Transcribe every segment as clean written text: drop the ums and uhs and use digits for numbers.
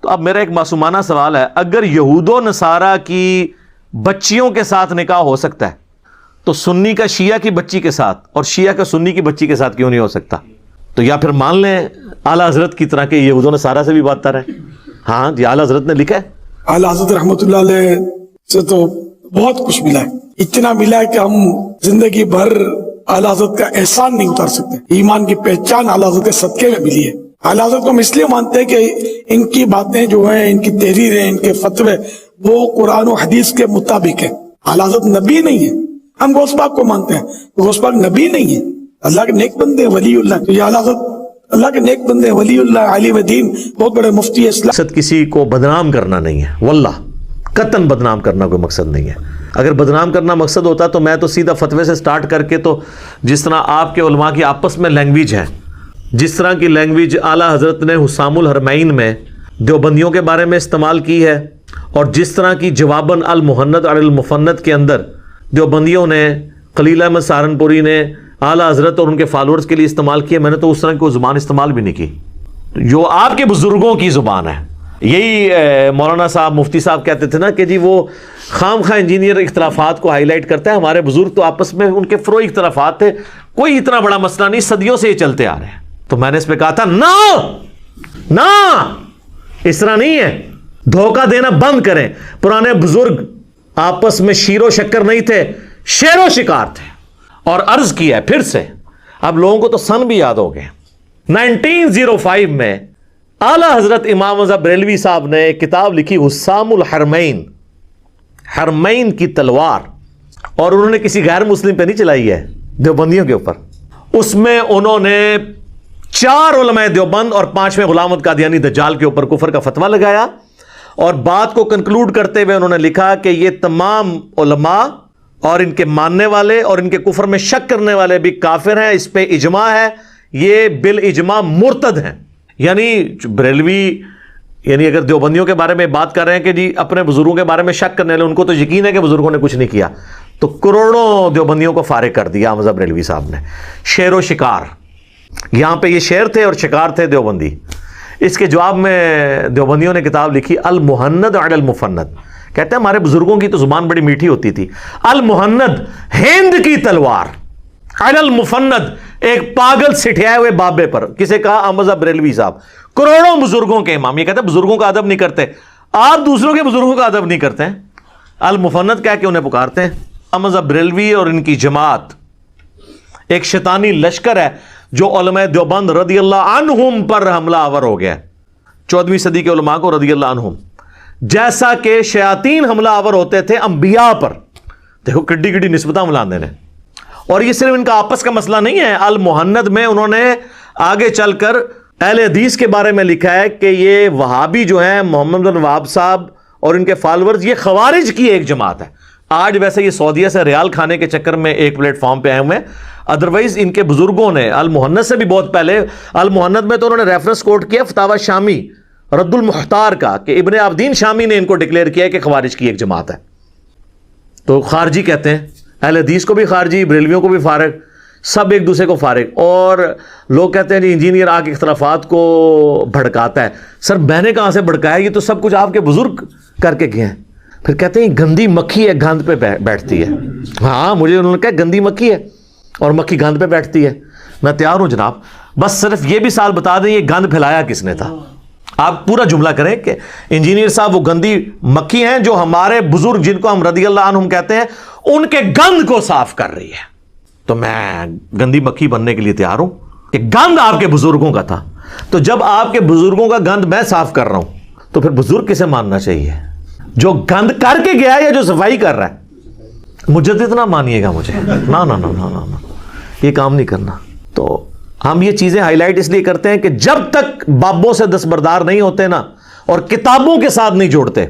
تو اب میرا ایک معصومانہ سوال ہے، اگر یہود و نصارہ کی بچیوں کے ساتھ نکاح ہو سکتا ہے تو سنی کا شیعہ کی بچی کے ساتھ اور شیعہ کا سنی کی بچی کے ساتھ کیوں نہیں ہو سکتا؟ تو یا پھر مان لیں اعلیٰ حضرت کی طرح کہ یہود و نصارہ سے بھی بدتر ہے۔ ہاں جی، اعلیٰ حضرت نے لکھا ہے، اعلیٰ حضرت رحمۃ اللہ علیہ سے تو بہت کچھ ملا ہے، اتنا ملا ہے کہ ہم زندگی بھر اعلیٰ حضرت کا احسان نہیں اتار سکتے۔ ایمان کی پہچان اعلیٰ حضرت کے صدقے میں ملی ہے۔ اعلیٰ حضرت کو ہم اس لیے مانتے ہیں کہ ان کی باتیں جو ہیں، ان کی تحریریں، ان کے فتوے وہ قرآن و حدیث کے مطابق ہے۔ اعلیٰ حضرت نبی نہیں ہے، ہم غوث پاک کو مانتے ہیں، غوث پاک نبی نہیں ہے، اللہ کے نیک بندے ولی اللہ۔ تو یہ اعلیٰ حضرت اللہ کے نیک بندے ولی اللہ، عالم دین، بہت بڑے مفتی اسلام۔ مقصد کسی کو بدنام کرنا نہیں ہے، واللہ قطعاً بدنام کرنا کوئی مقصد نہیں ہے۔ اگر بدنام کرنا مقصد ہوتا تو میں تو سیدھا فتوے سے سٹارٹ کر کے، تو جس طرح آپ کے علماء کی آپس میں لینگویج ہے، جس طرح کی لینگویج اعلیٰ حضرت نے حسام الحرمین میں دیوبندیوں کے بارے میں استعمال کی ہے، اور جس طرح کی جواباً المحند علی المفند کے اندر دیوبندیوں نے، خلیل احمد سہارنپوری نے اعلیٰ حضرت اور ان کے فالورز کے لیے استعمال کیا، میں نے تو اس طرح کی کوئی زبان استعمال بھی نہیں کی جو آپ کے بزرگوں کی زبان ہے۔ یہی مولانا صاحب، مفتی صاحب کہتے تھے نا کہ جی وہ خام خواہ انجینئر اختلافات کو ہائی لائٹ کرتا ہے، ہمارے بزرگ تو آپس میں ان کے فروعی اختلافات تھے، کوئی اتنا بڑا مسئلہ نہیں، صدیوں سے یہ چلتے آ رہے ہیں۔ تو میں نے اس پہ کہا تھا نا، اس طرح نہیں ہے، دھوکہ دینا بند کریں۔ پرانے بزرگ آپس میں شیر و شکر نہیں تھے، شیر و شکار تھے۔ اور عرض کیا ہے پھر سے، اب لوگوں کو تو سن بھی یاد ہو گئے، 1905 میں اعلیٰ حضرت امام رضا بریلوی صاحب نے ایک کتاب لکھی، حسام الحرمین، حرمین کی تلوار، اور انہوں نے کسی غیر مسلم پہ نہیں چلائی ہے، دیوبندیوں کے اوپر۔ اس میں انہوں نے 4 علماء دیوبند اور 5ویں غلام احمد قادیانی دجال کے اوپر کفر کا فتویٰ لگایا، اور بات کو کنکلوڈ کرتے ہوئے انہوں نے لکھا کہ یہ تمام علماء اور ان کے ماننے والے اور ان کے کفر میں شک کرنے والے بھی کافر ہیں، اس پہ اجماع ہے، یہ بالاجماع مرتد ہیں۔ یعنی بریلوی، یعنی اگر دیوبندیوں کے بارے میں بات کر رہے ہیں کہ جی اپنے بزرگوں کے بارے میں شک کرنے والے، ان کو تو یقین ہے کہ بزرگوں نے کچھ نہیں کیا، تو کروڑوں دیوبندیوں کو فارغ کر دیا احمد رضا بریلوی صاحب نے۔ شیر و شکار، یہاں پہ یہ شیر تھے اور شکار تھے دیوبندی۔ اس کے جواب میں دیوبندیوں نے کتاب لکھی المحند علی المفند، کہتے ہیں ہمارے بزرگوں کی تو زبان بڑی میٹھی ہوتی تھی۔ المحند، ہند کی تلوار، علی المفند، ایک پاگل سٹھیائے ہوئے بابے پر۔ کسے کہا؟ احمد رضا بریلوی صاحب، کروڑوں بزرگوں کے امام۔ یہ کہتے ہیں بزرگوں کا ادب نہیں کرتے، آپ دوسروں کے بزرگوں کا ادب نہیں کرتے ہیں، المفند کہہ کے انہیں پکارتے ہیں۔ احمد رضا بریلوی اور ان کی جماعت ایک شیطانی لشکر ہے جو علماء دیوبند رضی اللہ عنہم پر حملہ آور ہو گیا ہے، 14ویں صدی کے علماء کو رضی اللہ عنہم، جیسا کہ شیاطین حملہ آور ہوتے تھے انبیاء پر۔ دیکھو کڈی کڈی نسبتاں ملاندے نے۔ اور یہ صرف ان کا آپس کا مسئلہ نہیں ہے، المحند میں انہوں نے آگے چل کر اہل حدیث کے بارے میں لکھا ہے کہ یہ وہابی جو ہیں، محمد بن وہاب صاحب اور ان کے فالورز، یہ خوارج کی ایک جماعت ہے۔ آج ویسے یہ سعودیہ سے ریال کھانے کے چکر میں ایک پلیٹ فارم پہ آئے ہوئے ہیں، ادروائز ان کے بزرگوں نے المحند سے بھی بہت پہلے، المحند میں تو انہوں نے ریفرنس کوٹ کیا فتاوی شامی رد المختار کا، کہ ابن عابدین شامی نے ان کو ڈکلیئر کیا کہ خوارج کی ایک جماعت ہے۔ تو خارجی کہتے ہیں، اہل حدیث کو بھی خارجی، بریلویوں کو بھی فارغ، سب ایک دوسرے کو فارغ۔ اور لوگ کہتے ہیں جی انجینئر آ کے اختلافات کو بھڑکاتا ہے۔ سر میں نے کہاں سے بھڑکایا؟ یہ تو سب کچھ آپ کے بزرگ کر کے گئے ہیں۔ پھر کہتے ہیں گندی مکھی ہے گند پہ بیٹھتی ہے۔ ہاں مجھے انہوں نے کہا گندی مکھی ہے اور مکھی گند پہ بیٹھتی ہے، میں تیار ہوں جناب، بس صرف یہ بھی سال بتا دیں یہ گند پھیلایا کس نے تھا۔ آپ پورا جملہ کریں کہ انجینئر صاحب وہ گندی مکھی ہیں جو ہمارے بزرگ جن کو ہم رضی اللہ عنہم کہتے ہیں ان کے گند کو صاف کر رہی ہے۔ تو میں گندی مکھی بننے کے لیے تیار ہوں کہ گند آپ کے بزرگوں کا تھا۔ تو جب آپ کے بزرگوں کا گند میں صاف کر رہا ہوں تو پھر بزرگ کسے ماننا چاہیے؟ جو گند کر کے گیا یا جو صفائی کر رہا ہے؟ مجدد نہ مانیے گا مجھے، نا نا نا نا نا، یہ کام نہیں کرنا۔ تو ہم یہ چیزیں ہائی لائٹ اس لیے کرتے ہیں کہ جب تک بابوں سے دستبردار نہیں ہوتے نا، اور کتابوں کے ساتھ نہیں جوڑتے،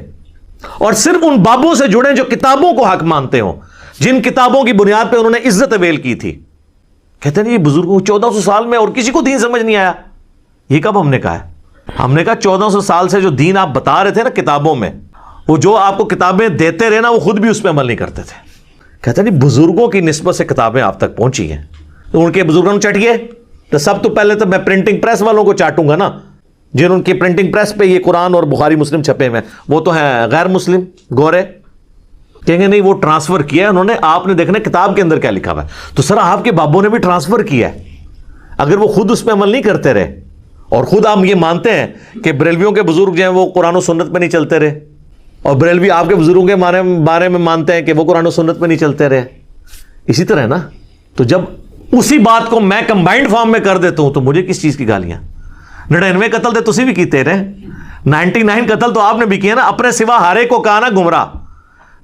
اور صرف ان بابوں سے جڑیں جو کتابوں کو حق مانتے ہوں، جن کتابوں کی بنیاد پہ انہوں نے عزت اویل کی تھی۔ کہتے ہیں یہ بزرگوں 1400 سال میں اور کسی کو دین سمجھ نہیں آیا۔ یہ کب ہم نے کہا ہے؟ ہم نے کہا 1400 سال سے جو دین آپ بتا رہے تھے نا کتابوں میں، وہ جو آپ کو کتابیں دیتے رہے نا، وہ خود بھی اس پہ عمل نہیں کرتے تھے۔ کہتے ہیں بزرگوں کی نسبت سے کتابیں آپ تک پہنچی ہیں، تو ان کے بزرگوں نے چٹ گئے، تو سب تو پہلے تو میں پرنٹنگ پریس والوں کو چاٹوں گا نا، جن کی پرنٹنگ پریس پہ یہ قرآن اور بخاری مسلم چھپے ہوئے ہیں وہ تو ہیں غیر مسلم گورے. کہیں گے نہیں وہ ٹرانسفر کیا ہے انہوں نے, آپ نے دیکھنا کتاب کے اندر کیا لکھا ہوا ہے. تو سر آپ کے بابوں نے بھی ٹرانسفر کیا ہے, اگر وہ خود اس پہ عمل نہیں کرتے رہے, اور خود آپ یہ مانتے ہیں کہ بریلویوں کے بزرگ جو ہیں وہ قرآن و سنت پہ نہیں چلتے رہے, اور بریلوی آپ کے بزرگوں کے بارے میں مانتے ہیں کہ وہ قرآن و سنت پہ نہیں چلتے رہے, اسی طرح ہے نا. تو جب اسی بات کو میں کمبائنڈ فارم میں کر دیتا ہوں تو مجھے کس چیز کی گالیاں؟ 99 قتل تو تسی بھی کیتے رہے, 99 قتل تو آپ نے بھی کیا نا, اپنے سوا ہر ایک کو کہا نا گمراہ.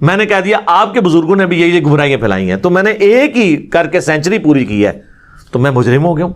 میں نے کہہ دیا آپ کے بزرگوں نے بھی یہ گمراہیاں پھیلائی ہیں, تو میں نے ایک ہی کر کے سینچری پوری کی ہے, تو میں مجرم ہو گیا ہوں.